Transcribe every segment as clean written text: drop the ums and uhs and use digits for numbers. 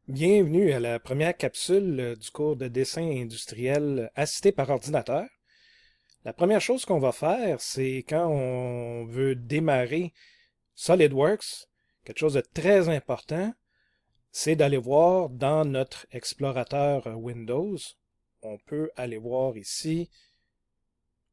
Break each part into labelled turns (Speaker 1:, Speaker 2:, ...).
Speaker 1: Bienvenue à la première capsule du cours de dessin industriel assisté par ordinateur. La première chose qu'on va faire, c'est quand on veut démarrer SolidWorks, quelque chose de très important, c'est d'aller voir dans notre explorateur Windows. On peut aller voir ici.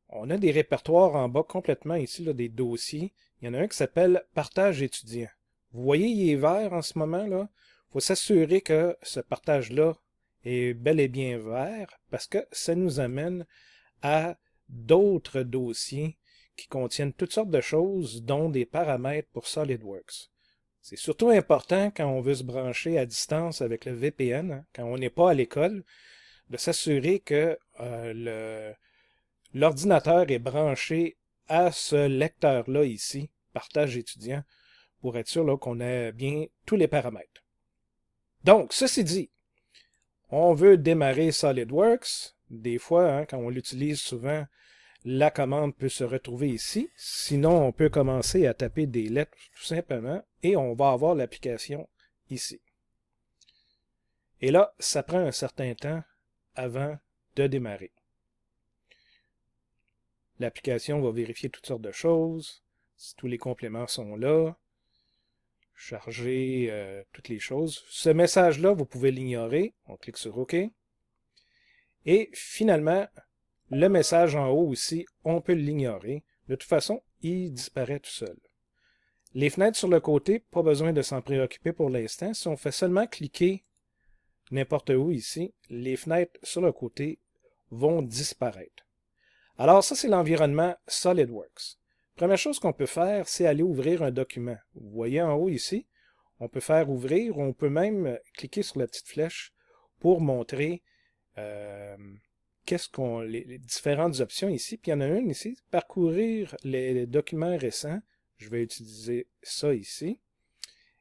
Speaker 1: On a des répertoires en bas complètement ici, là, des dossiers. Il y en a un qui s'appelle Partage étudiant. Vous voyez, il est vert en ce moment, là. Il faut s'assurer que ce partage-là est bel et bien vert parce que ça nous amène à d'autres dossiers qui contiennent toutes sortes de choses, dont des paramètres pour SolidWorks. C'est surtout important quand on veut se brancher à distance avec le VPN, hein, quand on n'est pas à l'école, de s'assurer que l'ordinateur est branché à ce lecteur-là ici, partage étudiant, pour être sûr qu'on a bien tous les paramètres. Donc, ceci dit, on veut démarrer SolidWorks. Des fois, hein, quand on l'utilise souvent, la commande peut se retrouver ici. Sinon, on peut commencer à taper des lettres tout simplement et on va avoir l'application ici. Et là, ça prend un certain temps avant de démarrer. L'application va vérifier toutes sortes de choses, si tous les compléments sont là, charger toutes les choses. Ce message-là, vous pouvez l'ignorer. On clique sur OK. Et finalement, le message en haut aussi, on peut l'ignorer. De toute façon, il disparaît tout seul. Les fenêtres sur le côté, pas besoin de s'en préoccuper pour l'instant. Si on fait seulement cliquer n'importe où ici, les fenêtres sur le côté vont disparaître. Alors ça, c'est l'environnement SolidWorks. Première chose qu'on peut faire, c'est aller ouvrir un document. Vous voyez en haut ici, on peut faire ouvrir, on peut même cliquer sur la petite flèche pour montrer les différentes options ici. Puis il y en a une ici, parcourir les documents récents. Je vais utiliser ça ici.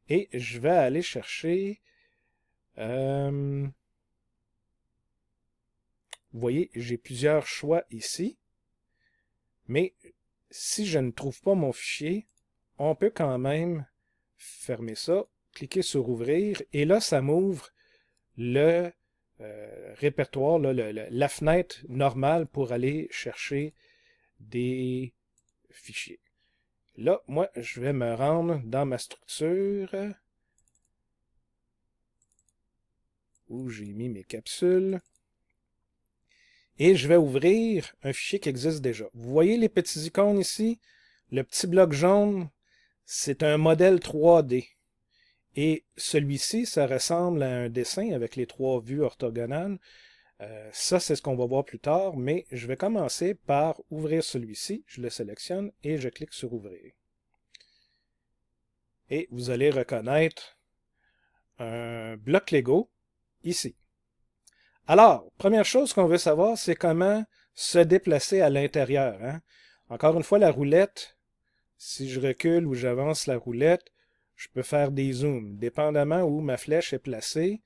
Speaker 1: Et je vais aller chercher... vous voyez, j'ai plusieurs choix ici. Mais si je ne trouve pas mon fichier, on peut quand même fermer ça, cliquer sur ouvrir, et là, ça m'ouvre le répertoire, là, la fenêtre normale pour aller chercher des fichiers. Là, moi, je vais me rendre dans ma structure où j'ai mis mes capsules. Et je vais ouvrir un fichier qui existe déjà. Vous voyez les petits icônes ici? Le petit bloc jaune, c'est un modèle 3D. Et celui-ci, ça ressemble à un dessin avec les trois vues orthogonales. Ça, c'est ce qu'on va voir plus tard, mais je vais commencer par ouvrir celui-ci. Je le sélectionne et je clique sur Ouvrir. Et vous allez reconnaître un bloc Lego ici. Alors, première chose qu'on veut savoir, c'est comment se déplacer à l'intérieur. Hein? Encore une fois, la roulette, si je recule ou j'avance la roulette, je peux faire des zooms. Dépendamment où ma flèche est placée,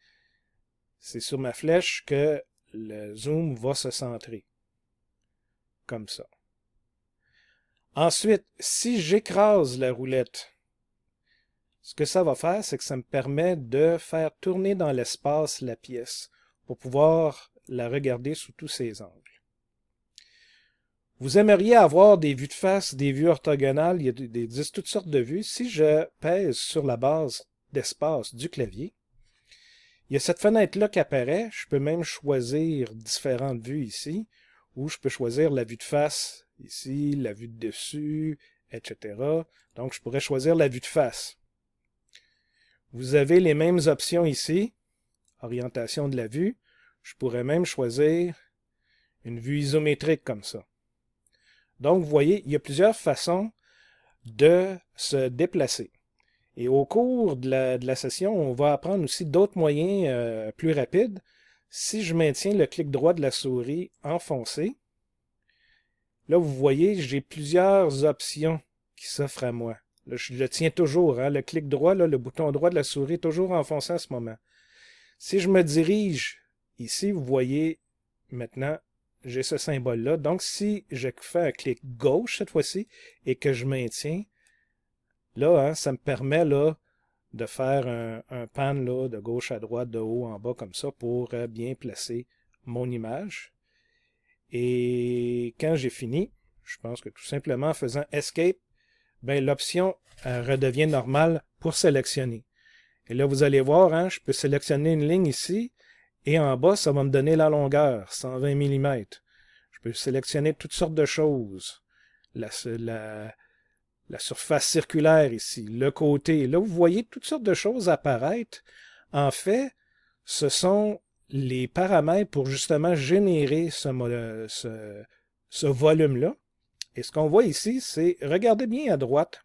Speaker 1: c'est sur ma flèche que le zoom va se centrer. Comme ça. Ensuite, si j'écrase la roulette, ce que ça va faire, c'est que ça me permet de faire tourner dans l'espace la pièce pour pouvoir la regarder sous tous ses angles. Vous aimeriez avoir des vues de face, des vues orthogonales, il existe toutes sortes de vues. Si je pèse sur la base d'espace du clavier, il y a cette fenêtre-là qui apparaît. Je peux même choisir différentes vues ici, ou je peux choisir la vue de face ici, la vue de dessus, etc. Donc, je pourrais choisir la vue de face. Vous avez les mêmes options ici, orientation de la vue. Je pourrais même choisir une vue isométrique comme ça. Donc, vous voyez, il y a plusieurs façons de se déplacer. Et au cours de la session, on va apprendre aussi d'autres moyens plus rapides. Si je maintiens le clic droit de la souris enfoncé, là, vous voyez, j'ai plusieurs options qui s'offrent à moi. Là, je le tiens toujours, hein, le clic droit, là, le bouton droit de la souris est toujours enfoncé en ce moment. Si je me dirige ici, vous voyez maintenant, j'ai ce symbole-là. Donc, si je fais un clic gauche cette fois-ci et que je maintiens, là, hein, ça me permet là, de faire un pan là, de gauche à droite, de haut en bas, comme ça, pour bien placer mon image. Et quand j'ai fini, je pense que tout simplement en faisant Escape, ben, l'option redevient normale pour sélectionner. Et là, vous allez voir, hein, je peux sélectionner une ligne ici, et en bas, ça va me donner la longueur, 120 mm. Je peux sélectionner toutes sortes de choses. La surface circulaire ici, le côté. Là, vous voyez toutes sortes de choses apparaître. En fait, ce sont les paramètres pour justement générer ce volume-là. Et ce qu'on voit ici, c'est, regardez bien à droite,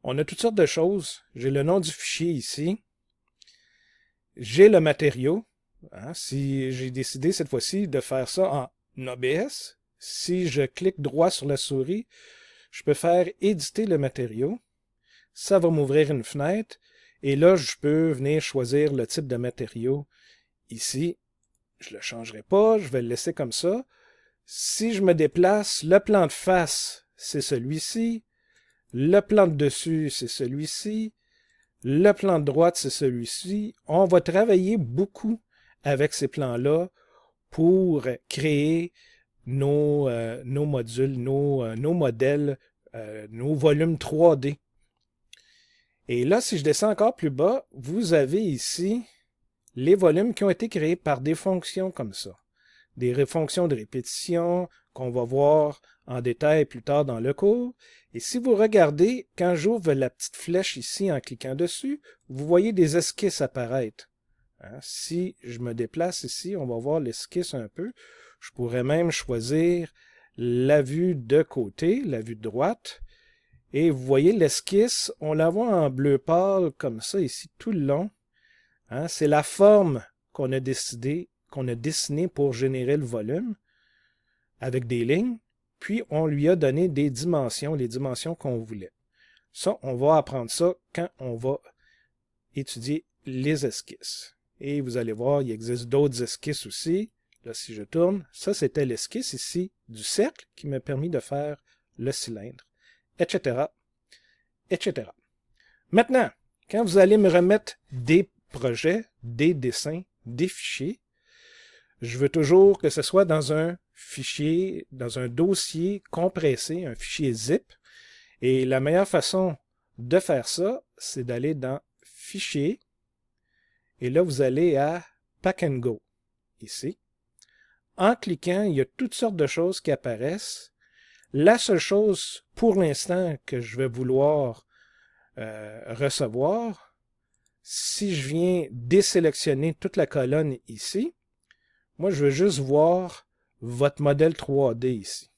Speaker 1: on a toutes sortes de choses. J'ai le nom du fichier ici. J'ai le matériau. Hein, si j'ai décidé cette fois-ci de faire ça en OBS, si je clique droit sur la souris, je peux faire éditer le matériau. Ça va m'ouvrir une fenêtre. Et là, je peux venir choisir le type de matériau. Ici, je ne le changerai pas. Je vais le laisser comme ça. Si je me déplace, le plan de face, c'est celui-ci. Le plan de dessus, c'est celui-ci. Le plan de droite, c'est celui-ci. On va travailler beaucoup avec ces plans-là pour créer nos modules, nos modèles, nos volumes 3D. Et là, si je descends encore plus bas, vous avez ici les volumes qui ont été créés par des fonctions comme ça. Des fonctions de répétition qu'on va voir en détail plus tard dans le cours. Et si vous regardez, quand j'ouvre la petite flèche ici en cliquant dessus, vous voyez des esquisses apparaître. Hein? Si je me déplace ici, on va voir l'esquisse un peu. Je pourrais même choisir la vue de côté, la vue de droite. Et vous voyez l'esquisse, on la voit en bleu pâle comme ça ici tout le long. Hein? C'est la forme qu'on a décidé, qu'on a dessinée pour générer le volume avec des lignes. Puis on lui a donné des dimensions, les dimensions qu'on voulait. Ça, on va apprendre ça quand on va étudier les esquisses. Et vous allez voir, il existe d'autres esquisses aussi. Là, si je tourne, ça c'était l'esquisse ici du cercle qui m'a permis de faire le cylindre, etc., etc. Maintenant, quand vous allez me remettre des projets, des dessins, des fichiers, je veux toujours que ce soit dans un fichier, dans un dossier compressé, un fichier zip. Et la meilleure façon de faire ça, c'est d'aller dans Fichier. Et là, vous allez à Pack and Go, ici. En cliquant, il y a toutes sortes de choses qui apparaissent. La seule chose, pour l'instant, que je vais vouloir recevoir, si je viens désélectionner toute la colonne ici, moi, je veux juste voir votre modèle 3D ici.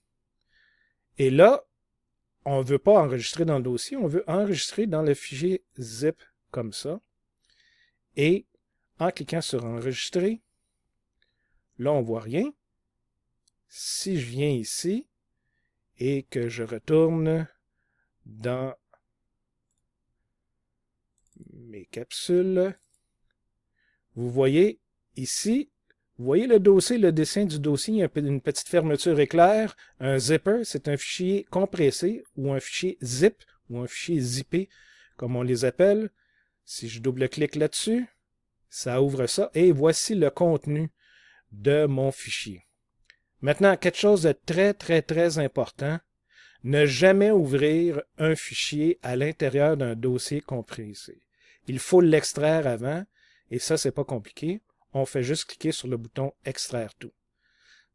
Speaker 1: Et là, on ne veut pas enregistrer dans le dossier, on veut enregistrer dans le fichier zip comme ça. Et en cliquant sur Enregistrer, là, on ne voit rien. Si je viens ici et que je retourne dans mes capsules, vous voyez ici, vous voyez le dossier, le dessin du dossier, il y a une petite fermeture éclair. Un zipper, c'est un fichier compressé ou un fichier zip ou un fichier zippé, comme on les appelle. Si je double-clique là-dessus, ça ouvre ça et voici le contenu de mon fichier. Maintenant, quelque chose de très, très, très important, ne jamais ouvrir un fichier à l'intérieur d'un dossier compressé. Il faut l'extraire avant et ça, c'est pas compliqué. On fait juste cliquer sur le bouton « Extraire tout ».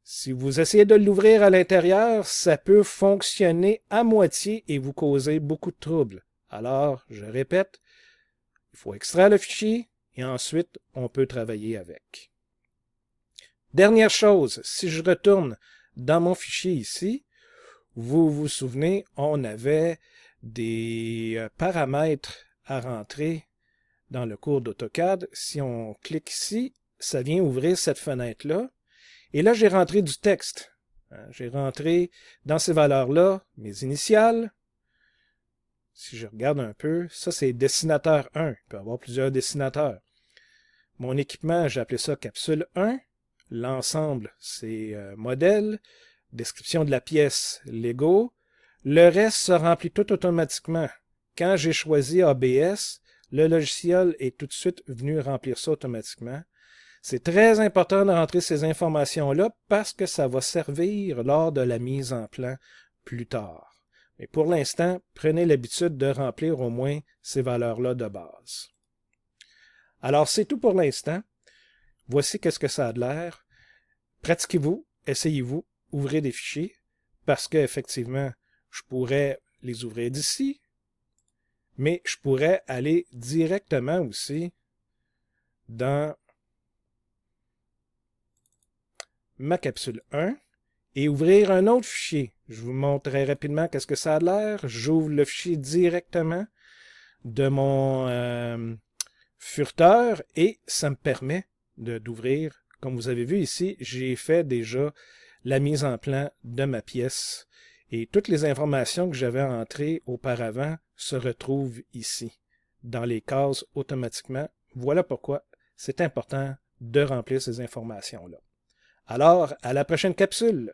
Speaker 1: Si vous essayez de l'ouvrir à l'intérieur, ça peut fonctionner à moitié et vous causer beaucoup de troubles. Alors, je répète, il faut extraire le fichier et ensuite, on peut travailler avec. Dernière chose, si je retourne dans mon fichier ici, vous vous souvenez, on avait des paramètres à rentrer dans le cours d'AutoCAD. Si on clique ici, ça vient ouvrir cette fenêtre-là. Et là, j'ai rentré du texte. J'ai rentré dans ces valeurs-là mes initiales. Si je regarde un peu, ça c'est dessinateur 1. Il peut y avoir plusieurs dessinateurs. Mon équipement, j'ai appelé ça capsule 1. L'ensemble, c'est modèle. Description de la pièce, Lego. Le reste se remplit tout automatiquement. quand j'ai choisi ABS, le logiciel est tout de suite venu remplir ça automatiquement. C'est très important de rentrer ces informations-là parce que ça va servir lors de la mise en plan plus tard. Mais pour l'instant, prenez l'habitude de remplir au moins ces valeurs-là de base. Alors, c'est tout pour l'instant. Voici qu'est-ce que ça a de l'air. Pratiquez-vous, essayez-vous, ouvrez des fichiers, parce qu'effectivement, je pourrais les ouvrir d'ici, mais je pourrais aller directement aussi dans ma capsule 1 et ouvrir un autre fichier. Je vous montrerai rapidement qu'est-ce que ça a de l'air. J'ouvre le fichier directement de mon furteur et ça me permet d'ouvrir. Comme vous avez vu ici, j'ai fait déjà la mise en plan de ma pièce et toutes les informations que j'avais entrées auparavant se retrouvent ici, dans les cases automatiquement. Voilà pourquoi c'est important de remplir ces informations-là. Alors, à la prochaine capsule!